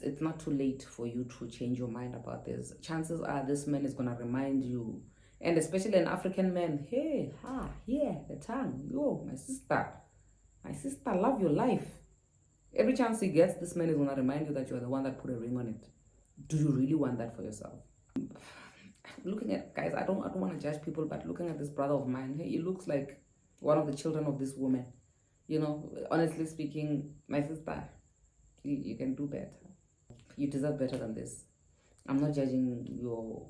it's not too late for you to change your mind about this. Chances are this man is gonna remind you, and especially an African man, hey, the tongue, yo, my sister, love your life. Every chance he gets, this man is gonna remind you that you are the one that put a ring on it. Do you really want that for yourself? Looking at, guys, I don't want to judge people, but looking at this brother of mine, hey, he looks like one of the children of this woman. You know, honestly speaking, my sister, you can do better. You deserve better than this. I'm not judging your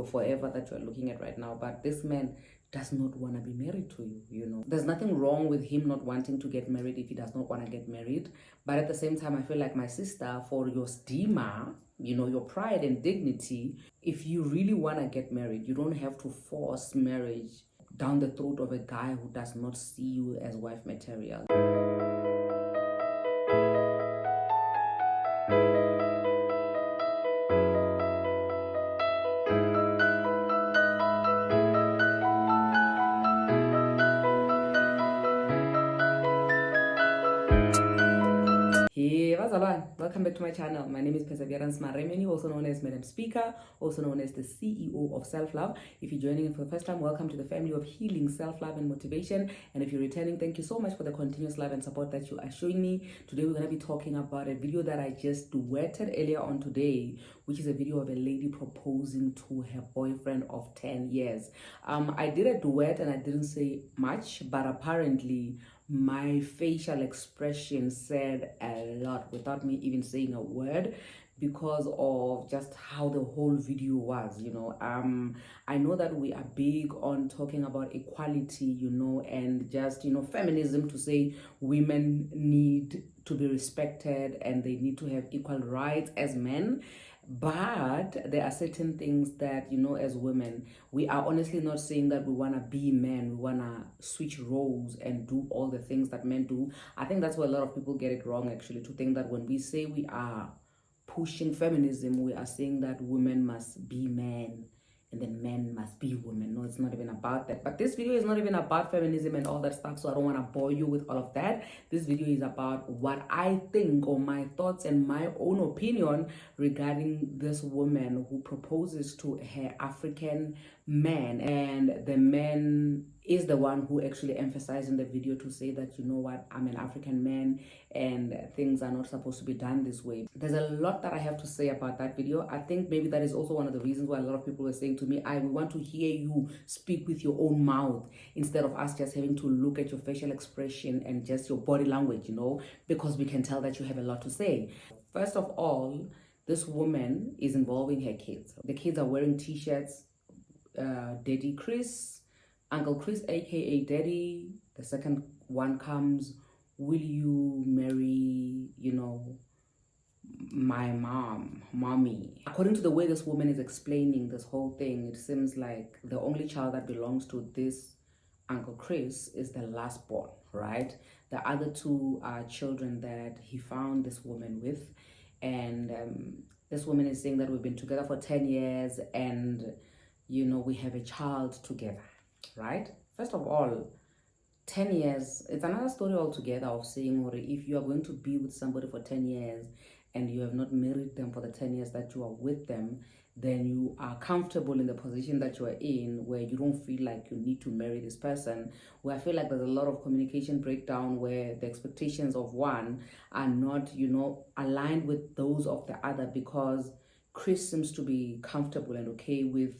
forever that you're looking at right now, but this man does not want to be married to you, you know. There's nothing wrong with him not wanting to get married if he does not want to get married. But at the same time, I feel like, my sister, for your stigma, you know, your pride and dignity, if you really want to get married, you don't have to force marriage down the throat of a guy who does not see you as wife material. Hey, welcome back to my channel. My name is Perseverance Maremeni, also known as Madam Speaker, also known as the CEO of Self Love. If you're joining in for the first time, welcome to the family of healing, self-love, and motivation. And if you're returning, thank you so much for the continuous love and support that you are showing me. Today, we're going to be talking about a video that I just duetted earlier on today, which is a video of a lady proposing to her boyfriend of 10 years. I did a duet and I didn't say much, but apparently my facial expression said a lot without me even saying a word, because of just how the whole video was, you know. I know that we are big on talking about equality, you know, and just, you know, feminism, to say women need to be respected and they need to have equal rights as men. But there are certain things that, you know, as women, we are honestly not saying that we want to be men, we want to switch roles and do all the things that men do. I think that's where a lot of people get it wrong, actually, to think that when we say we are pushing feminism, we are saying that women must be men and then men must be women. No, it's not even about that. But this video is not even about feminism and all that stuff, so I don't want to bore you with all of that. This video is about what I think, or my thoughts and my own opinion regarding this woman who proposes to her African man, and the man is the one who actually emphasized in the video to say that, you know what, I'm an African man and things are not supposed to be done this way. There's a lot that I have to say about that video. I think maybe that is also one of the reasons why a lot of people were saying to me, we want to hear you speak with your own mouth instead of us just having to look at your facial expression and just your body language, you know, because we can tell that you have a lot to say. First of all, this woman is involving her kids. The kids are wearing t-shirts, Daddy Chris, Uncle Chris, aka Daddy. The second one comes, will you marry, you know, my mommy? According to the way this woman is explaining this whole thing, it seems like the only child that belongs to this Uncle Chris is the last born, right? The other two are children that he found this woman with. And this woman is saying that we've been together for 10 years and, you know, we have a child together, right? First of all, 10 years, it's another story altogether of saying, or if you are going to be with somebody for 10 years and you have not married them for the 10 years that you are with them, then you are comfortable in the position that you are in, where you don't feel like you need to marry this person, where I feel like there's a lot of communication breakdown, where the expectations of one are not, you know, aligned with those of the other, because Chris seems to be comfortable and okay with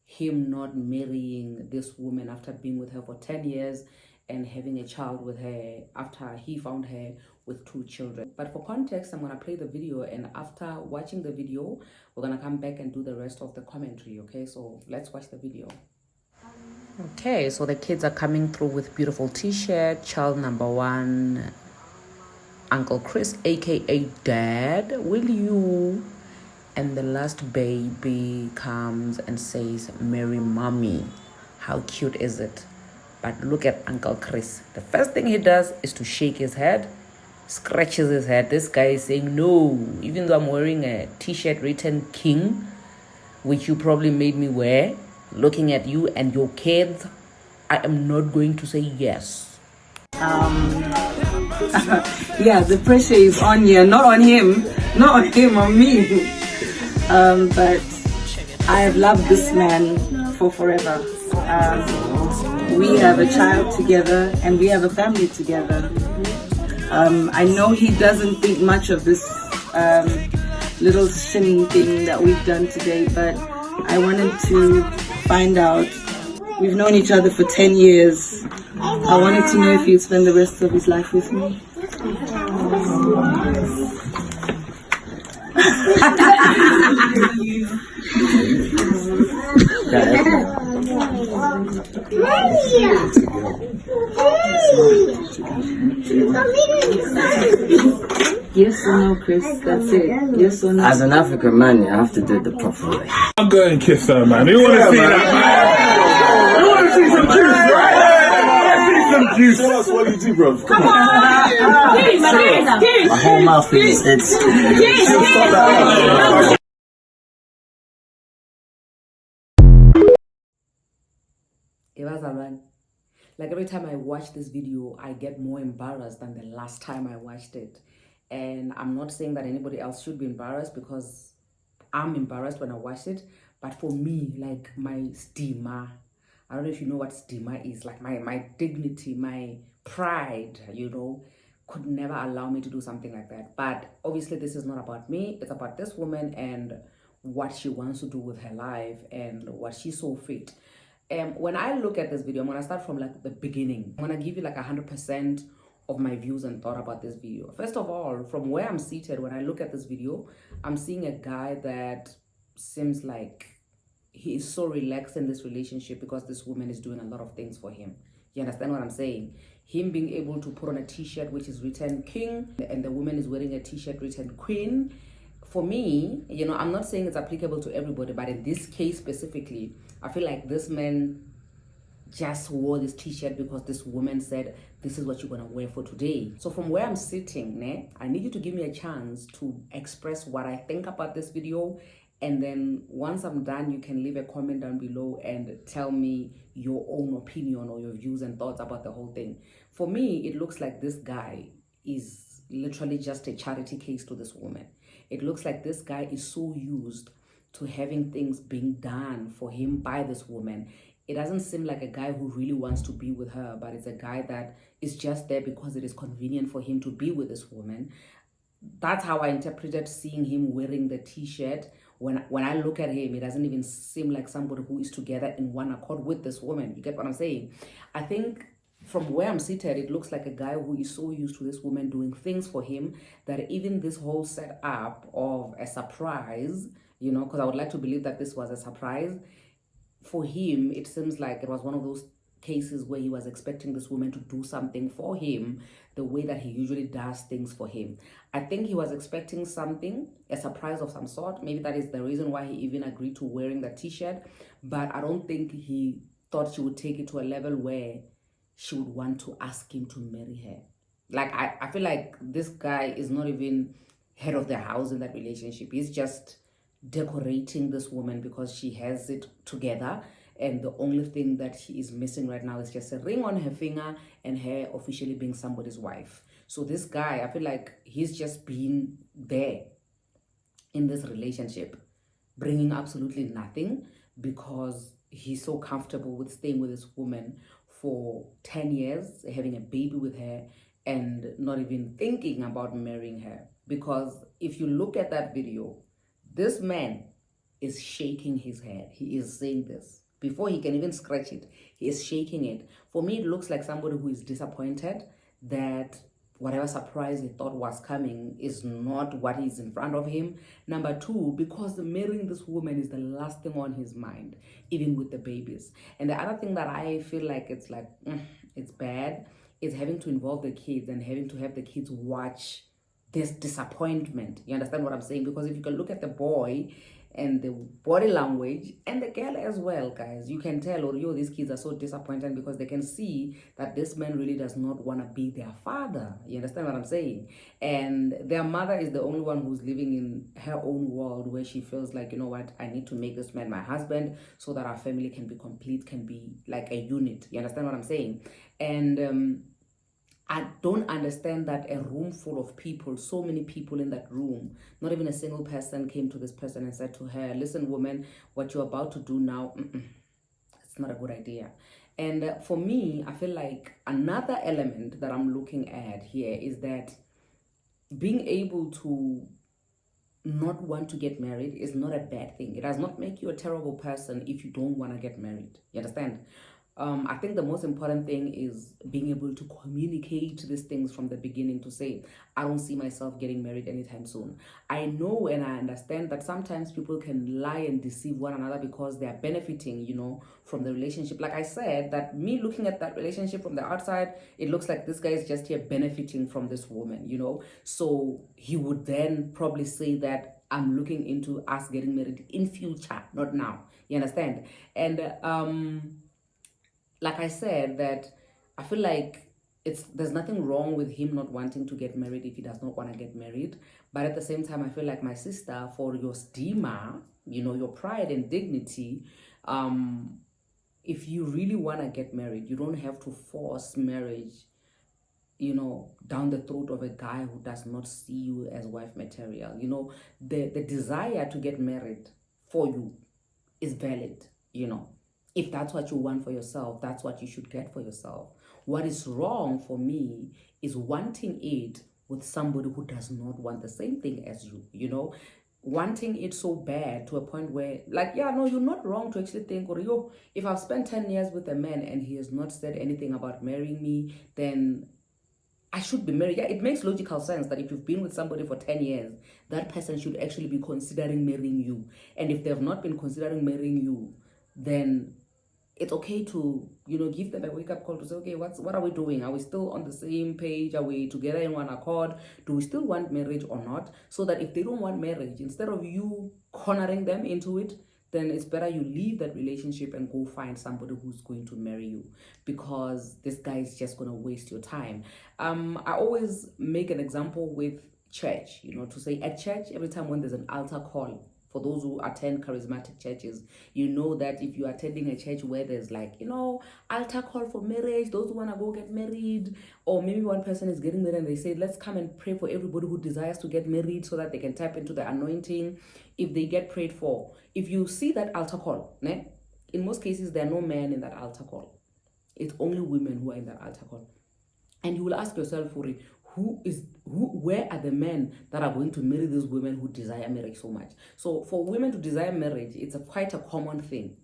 him not marrying this woman after being with her for 10 years and having a child with her after he found her with 2 children. But for context, I'm going to play the video, and after watching the video, we're going to come back and do the rest of the commentary, okay? So let's watch the video. Okay, so the kids are coming through with beautiful t-shirt. Child number 1, Uncle Chris, aka Dad, will you? And the last baby comes and says, marry mommy. How cute is it? But look at Uncle Chris. The first thing he does is to shake his head, scratches his head. This guy is saying, no, even though I'm wearing a t-shirt written King, which you probably made me wear, looking at you and your kids, I am not going to say yes. Yeah, the pressure is on here, not on him. Not on him, on me. But I have loved this man for forever. We have a child together and we have a family together. I know he doesn't think much of this little sin thing that we've done today, but I wanted to find out. We've known each other for 10 years. I wanted to know if he'd spend the rest of his life with me. Yes or no, Chris? That's it. Yes or no? As an African man, you have to do it the proper way. I'm going to kiss her, man. You want to see that, man? You want to see some juice, right? Some juice. Tell us what you do, bro. Come on. My whole mouth is it's. Like every time I watch this video, I get more embarrassed than the last time I watched it. And I'm not saying that anybody else should be embarrassed, because I'm embarrassed when I watch it. But for me, like my stigma, I don't know if you know what stigma is, like my dignity, my pride, you know, could never allow me to do something like that. But obviously this is not about me. It's about this woman and what she wants to do with her life and what she saw fit. When I look at this video, I'm going to start from like the beginning. I'm going to give you like 100% of my views and thought about this video. First of all, from where I'm seated, when I look at this video, I'm seeing a guy that seems like he is so relaxed in this relationship because this woman is doing a lot of things for him. You understand what I'm saying? Him being able to put on a t-shirt which is written king, and the woman is wearing a t-shirt written queen. For me, you know, I'm not saying it's applicable to everybody, but in this case specifically, I feel like this man just wore this t-shirt because this woman said, this is what you're gonna wear for today. So from where I'm sitting, I need you to give me a chance to express what I think about this video. And then once I'm done, you can leave a comment down below and tell me your own opinion or your views and thoughts about the whole thing. For me, it looks like this guy is literally just a charity case to this woman. It looks like this guy is so used to having things being done for him by this woman. It doesn't seem like a guy who really wants to be with her, but it's a guy that is just there because it is convenient for him to be with this woman. That's how I interpreted seeing him wearing the t-shirt. When I look at him, it doesn't even seem like somebody who is together in one accord with this woman. You get what I'm saying? I think from where I'm seated, it looks like a guy who is so used to this woman doing things for him that even this whole setup of a surprise, you know, because I would like to believe that this was a surprise, for him, it seems like it was one of those cases where he was expecting this woman to do something for him the way that he usually does things for him. I think he was expecting something, a surprise of some sort. Maybe that is the reason why he even agreed to wearing the t-shirt. But I don't think he thought she would take it to a level where she would want to ask him to marry her. Like, I feel like this guy is not even head of the house in that relationship. He's just decorating this woman because she has it together, and the only thing that he is missing right now is just a ring on her finger and her officially being somebody's wife. So this guy, I feel like he's just been there in this relationship, bringing absolutely nothing because he's so comfortable with staying with this woman for 10 years, having a baby with her, and not even thinking about marrying her. Because if you look at that video, this man is shaking his head. He is saying this. Before he can even scratch it, he is shaking it. For me, it looks like somebody who is disappointed that whatever surprise he thought was coming is not what is in front of him. Number two, because marrying this woman is the last thing on his mind, even with the babies. And the other thing that I feel like it's bad is having to involve the kids and having to have the kids watch this disappointment. You understand what I'm saying? Because if you can look at the boy and the body language and the girl as well, guys, you can tell, these kids are so disappointed because they can see that this man really does not want to be their father. You understand what I'm saying? And their mother is the only one who's living in her own world where she feels like, you know what, I need to make this man my husband so that our family can be complete, can be like a unit. You understand what I'm saying? And I don't understand that a room full of people, so many people in that room, not even a single person came to this person and said to her, listen, woman, what you're about to do now, it's not a good idea. And for me, I feel like another element that I'm looking at here is that being able to not want to get married is not a bad thing. It does not make you a terrible person if you don't want to get married. You understand? I think the most important thing is being able to communicate these things from the beginning to say, I don't see myself getting married anytime soon. I know and I understand that sometimes people can lie and deceive one another because they are benefiting, you know, from the relationship. Like I said, that me looking at that relationship from the outside, it looks like this guy is just here benefiting from this woman, you know. So he would then probably say that I'm looking into us getting married in future, not now. You understand? And like I said, that I feel like there's nothing wrong with him not wanting to get married if he does not want to get married. But at the same time, I feel like, my sister, for your stigma, you know, your pride and dignity, if you really want to get married, you don't have to force marriage, you know, down the throat of a guy who does not see you as wife material. You know, the desire to get married for you is valid, you know. If that's what you want for yourself, that's what you should get for yourself. What is wrong for me is wanting it with somebody who does not want the same thing as you, you know, wanting it so bad to a point where, like, yeah, no, you're not wrong to actually think, or yo, if I've spent 10 years with a man and he has not said anything about marrying me, then I should be married. Yeah, it makes logical sense that if you've been with somebody for 10 years, that person should actually be considering marrying you. And if they have not been considering marrying you, then it's okay to, you know, give them a wake-up call to say, okay, what are we doing? Are we still on the same page? Are we together in one accord? Do we still want marriage or not? So that if they don't want marriage, instead of you cornering them into it, then it's better you leave that relationship and go find somebody who's going to marry you, because this guy is just going to waste your time. I always make an example with church, you know, to say at church, every time when there's an altar call, for those who attend charismatic churches, you know that if you're attending a church where there's, like, you know, altar call for marriage, those who want to go get married, or maybe one person is getting married and they say, let's come and pray for everybody who desires to get married so that they can tap into the anointing. If they get prayed for, if you see that altar call, in most cases, there are no men in that altar call. It's only women who are in that altar call. And you will ask yourself, Furi, where are the men that are going to marry these women who desire marriage so much? So for women to desire marriage, it's quite a common thing.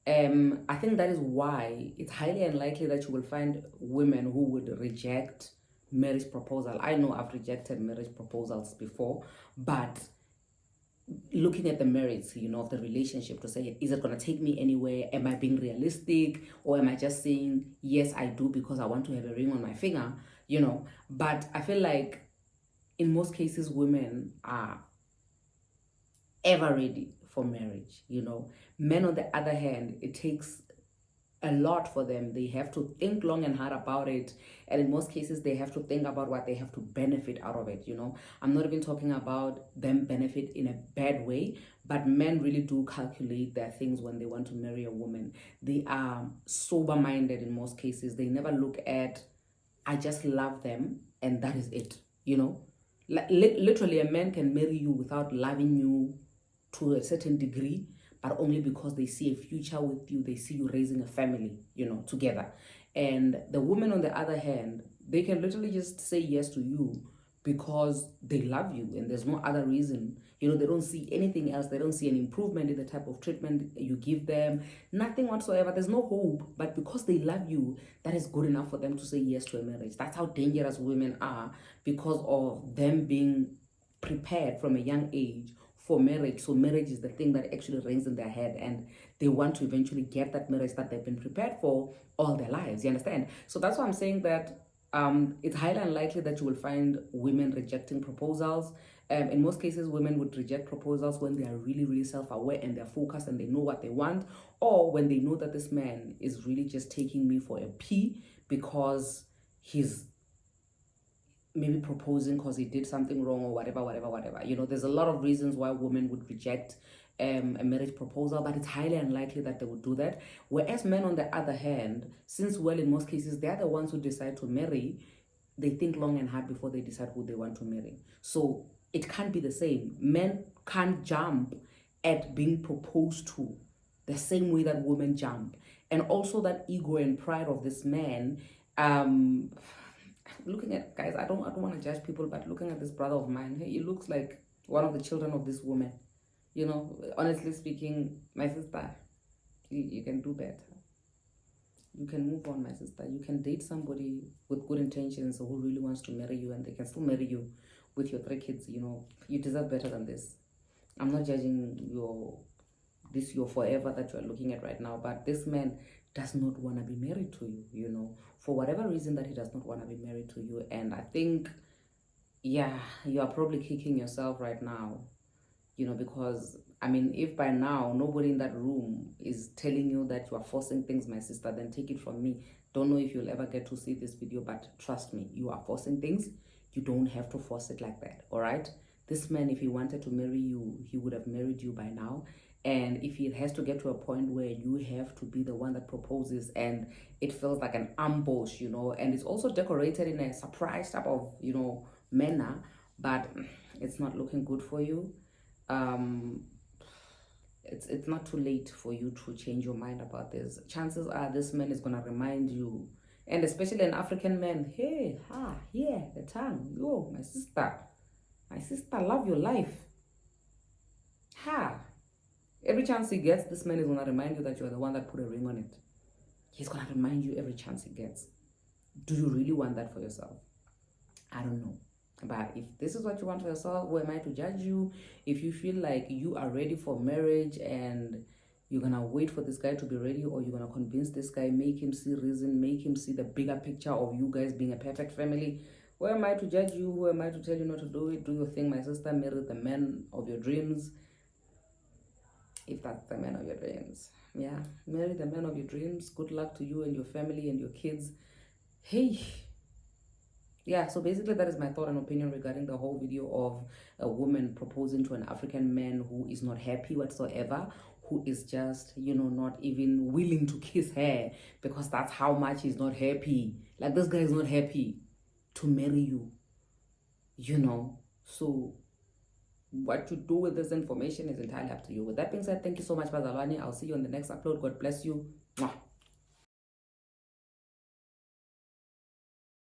I think that is why it's highly unlikely that you will find women who would reject marriage proposal. I know I've rejected marriage proposals before, but looking at the merits, you know, of the relationship to say, is it going to take me anywhere? Am I being realistic? Or am I just saying, yes, I do because I want to have a ring on my finger? You know, but I feel like in most cases, women are ever ready for marriage, you know. Men, on the other hand, it takes a lot for them. They have to think long and hard about it. And in most cases, they have to think about what they have to benefit out of it, you know. I'm not even talking about them benefit in a bad way, but men really do calculate their things when they want to marry a woman. They are sober-minded in most cases. They never look at, I just love them and that is it, you know. Literally, a man can marry you without loving you to a certain degree, but only because they see a future with you, they see you raising a family, you know, together. And the women, on the other hand, they can literally just say yes to you because they love you and there's no other reason. You know, they don't see anything else. They don't see an improvement in the type of treatment you give them. Nothing whatsoever. There's no hope. But because they love you, that is good enough for them to say yes to a marriage. That's how dangerous women are, because of them being prepared from a young age for marriage. So marriage is the thing that actually rings in their head, and they want to eventually get that marriage that they've been prepared for all their lives. You understand? So that's why I'm saying that it's highly unlikely that you will find women rejecting proposals. In most cases, women would reject proposals when they are really, really self-aware and they're focused and they know what they want, or when they know that this man is really just taking me for a pee because he's maybe proposing because he did something wrong or whatever. You know, there's a lot of reasons why women would reject a marriage proposal, but it's highly unlikely that they would do that. Whereas men, on the other hand, since, well, in most cases, they're the ones who decide to marry, they think long and hard before they decide who they want to marry. So it can't be the same. Men can't jump at being proposed to the same way that women jump. And also that ego and pride of this man, looking at, guys, I don't want to judge people, but looking at this brother of mine, he looks like one of the children of this woman. You know, honestly speaking, my sister, you can do better. You can move on, my sister. You can date somebody with good intentions who really wants to marry you, and they can still marry you with your 3 kids. You know, you deserve better than this. I'm not judging your forever that you're looking at right now, but this man does not want to be married to you, you know, for whatever reason that he does not want to be married to you. And I think, yeah, you are probably kicking yourself right now, you know, because I mean, if by now nobody in that room is telling you that you are forcing things, my sister, then take it from me. Don't know if you'll ever get to see this video, but trust me, you are forcing things. You don't have to force it like that, all right? This man, if he wanted to marry you, he would have married you by now. And if it has to get to a point where you have to be the one that proposes and it feels like an ambush, you know, and it's also decorated in a surprise type of, you know, manner, but it's not looking good for you. It's not too late for you to change your mind about this. Chances are this man is gonna remind you, and especially an African man, hey, yeah, the tongue, yo, my sister, love your life. Every chance he gets, this man is gonna remind you that you're the one that put a ring on it. He's gonna remind you every chance he gets. Do you really want that for yourself? I don't know. But if this is what you want for yourself, who am I to judge you? If you feel like you are ready for marriage and you're gonna wait for this guy to be ready, or you're gonna convince this guy, make him see reason, make him see the bigger picture of you guys being a perfect family, who am I to judge you? Who am I to tell you not to do it? Do your thing, my sister. Marry the man of your dreams. If that's the man of your dreams. Yeah, marry the man of your dreams. Good luck to you and your family and your kids. Hey. Yeah, so basically that is my thought and opinion regarding the whole video of a woman proposing to an African man who is not happy whatsoever, who is just, you know, not even willing to kiss her because that's how much he's not happy. Like, this guy is not happy to marry you, you know. So what you do with this information is entirely up to you. With that being said, thank you so much, Bazalwane. I'll see you on the next upload. God bless you. Mwah.